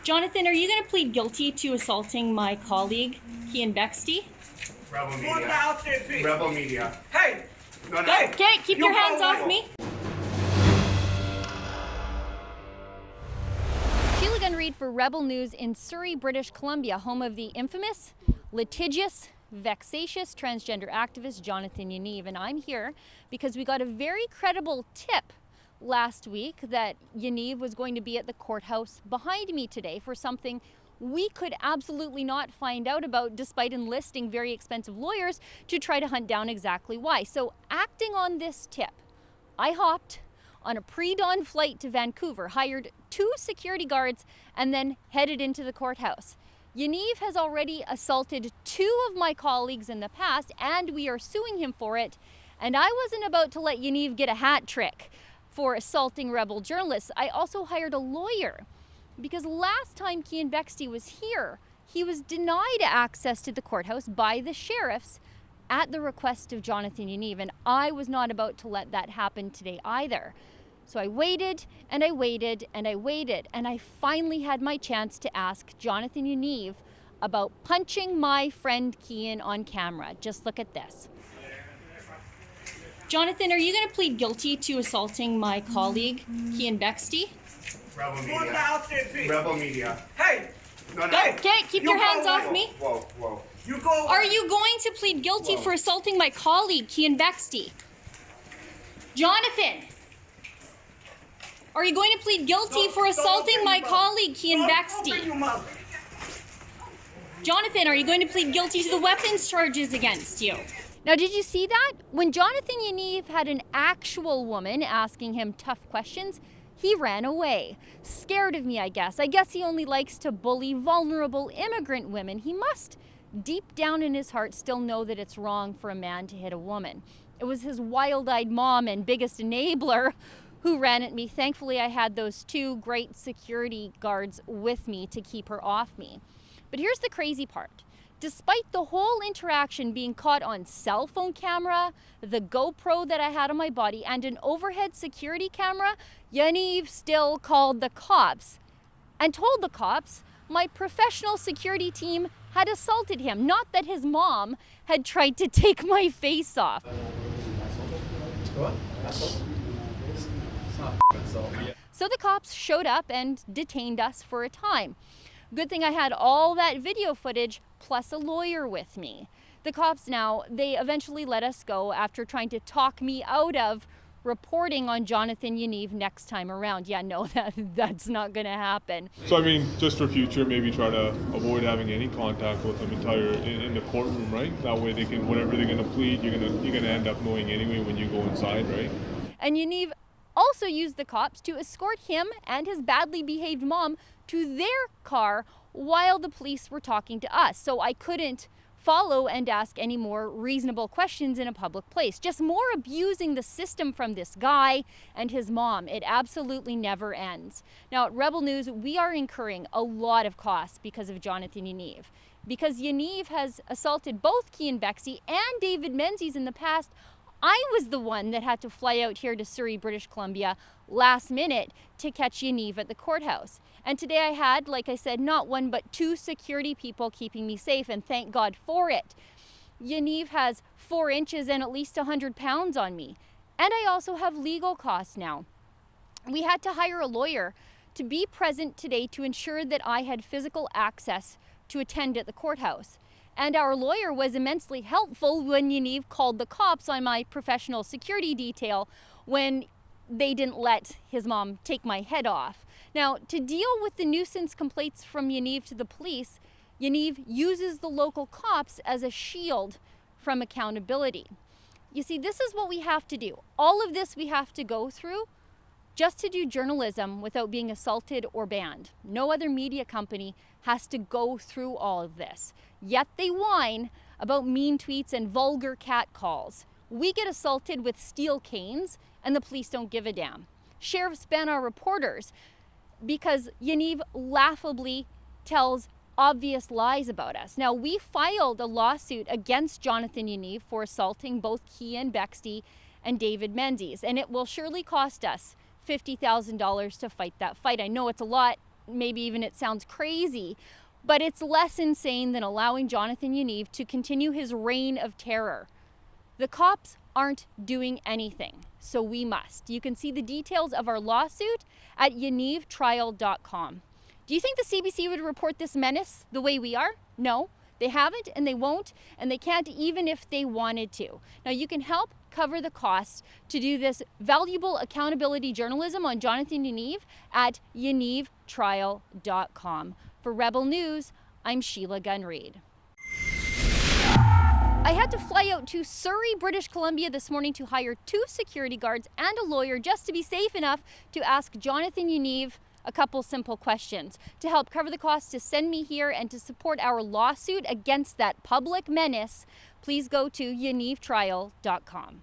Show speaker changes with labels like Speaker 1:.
Speaker 1: Jonathan, are you going to plead guilty to assaulting my colleague, Kian Bexty?
Speaker 2: Rebel Media. Rebel Media.
Speaker 3: Hey!
Speaker 2: No.
Speaker 1: Okay, keep your hands off me.
Speaker 4: Sheila Gunn Reid for Rebel News in Surrey, British Columbia, home of the infamous, litigious, vexatious transgender activist Jonathan Yaniv. And I'm here because we got a very credible tip last week that Yaniv was going to be at the courthouse behind me today for something we could absolutely not find out about, despite enlisting very expensive lawyers to try to hunt down exactly why. So acting on this tip, I hopped on a pre-dawn flight to Vancouver, hired 2 security guards, and then headed into the courthouse. Yaniv has already assaulted 2 of my colleagues in the past, and we are suing him for it. And I wasn't about to let Yaniv get a hat trick for assaulting rebel journalists. I also hired a lawyer because last time Kian Bexty was here, he was denied access to the courthouse by the sheriffs at the request of Jonathan Yaniv, and I was not about to let that happen today either. So I waited and I waited and I waited, and I finally had my chance to ask Jonathan Yaniv about punching my friend Kian on camera. Just look at this.
Speaker 1: Jonathan, are you going to plead guilty to assaulting my colleague, Kian Bexty?
Speaker 2: Rebel Media. Rebel Media.
Speaker 3: Hey!
Speaker 2: No.
Speaker 1: Okay, keep your hands off me.
Speaker 2: Whoa.
Speaker 3: You go.
Speaker 1: Are you going to plead guilty for assaulting my colleague, Kian Bexty? Jonathan! Are you going to plead guilty for assaulting my colleague, Kian Bexty? Jonathan, are you going to plead guilty to the weapons charges against you?
Speaker 4: Now, did you see that? When Jonathan Yaniv had an actual woman asking him tough questions, he ran away. Scared of me, I guess. I guess he only likes to bully vulnerable immigrant women. He must, deep down in his heart, still know that it's wrong for a man to hit a woman. It was his wild-eyed mom and biggest enabler who ran at me. Thankfully, I had those 2 great security guards with me to keep her off me. But here's the crazy part. Despite the whole interaction being caught on cell phone camera, the GoPro that I had on my body, and an overhead security camera, Yaniv still called the cops and told the cops my professional security team had assaulted him, not that his mom had tried to take my face off.
Speaker 3: What?
Speaker 4: So the cops showed up and detained us for a time. Good thing I had all that video footage plus a lawyer with me. The cops now, they eventually let us go after trying to talk me out of reporting on Jonathan Yaniv next time around. Yeah, no, that's not gonna happen.
Speaker 5: So I mean, just for future, maybe try to avoid having any contact with them in the courtroom, right? That way they can, whatever they're gonna plead, you're gonna end up knowing anyway when you go inside, right?
Speaker 4: And Yaniv also used the cops to escort him and his badly behaved mom to their car while the police were talking to us. So I couldn't follow and ask any more reasonable questions in a public place. Just more abusing the system from this guy and his mom. It absolutely never ends. Now at Rebel News, we are incurring a lot of costs because of Jonathan Yaniv. Because Yaniv has assaulted both Kian Bexty and David Menzies in the past, I was the one that had to fly out here to Surrey, British Columbia last minute to catch Yaniv at the courthouse. And today I had, like I said, not 1 but 2 security people keeping me safe, and thank God for it. Yaniv has 4 inches and at least 100 pounds on me. And I also have legal costs now. We had to hire a lawyer to be present today to ensure that I had physical access to attend at the courthouse. And our lawyer was immensely helpful when Yaniv called the cops on my professional security detail when they didn't let his mom take my head off. Now, to deal with the nuisance complaints from Yaniv to the police, Yaniv uses the local cops as a shield from accountability. You see, this is what we have to do. All of this we have to go through just to do journalism without being assaulted or banned. No other media company has to go through all of this. Yet they whine about mean tweets and vulgar catcalls. We get assaulted with steel canes and the police don't give a damn. Sheriffs ban our reporters because Yaniv laughably tells obvious lies about us. Now, we filed a lawsuit against Jonathan Yaniv for assaulting both Kian Bexty and David Menzies, and it will surely cost us $50,000 to fight that fight. I know it's a lot, maybe even it sounds crazy, but it's less insane than allowing Jonathan Yaniv to continue his reign of terror. The cops aren't doing anything, so we must. You can see the details of our lawsuit at yanivtrial.com. Do you think the CBC would report this menace the way we are? No, they haven't, and they won't, and they can't even if they wanted to. Now, you can help cover the cost to do this valuable accountability journalism on Jonathan Yaniv at yanivtrial.com. For Rebel News, I'm Sheila Gunn Reid. I had to fly out to Surrey, British Columbia this morning to hire 2 security guards and a lawyer just to be safe enough to ask Jonathan Yaniv a couple simple questions to help cover the cost to send me here and to support our lawsuit against that public menace. Please go to yanivtrial.com.